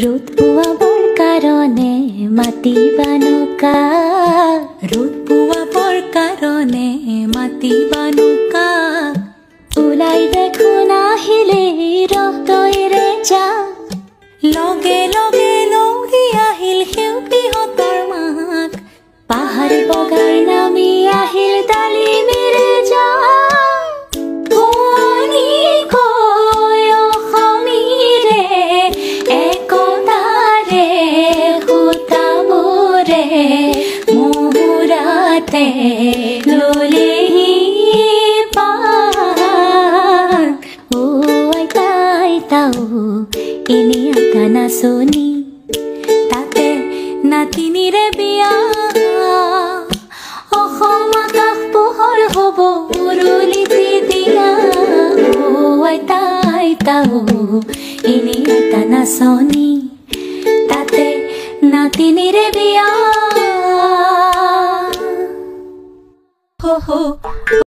ৰোদ পোৱাবৰ কাৰণে মাতিবা নৌকা ৰ'দ পোৱাবৰ কাৰণে মাতিবা নৌকা ওলাই দেখোন আহিলে ৰহতৈৰে যা লগে লগে লৌৰি আহিল সেউপিহঁতৰ মাক পাহাৰ বগাই নামি আহিল ডালিমেৰে যা ললেহি পান ও আইতা আইতাও এনে আইতা নাচনি তাতে নাতিনিৰে বিয়া অসম আকাশ পোহৰ হ'ব উৰুলিতে দিয়া ও আইতা আইতাও এনে আইতা নাচনি তাতে নাতিনিৰে বিয়া ho ho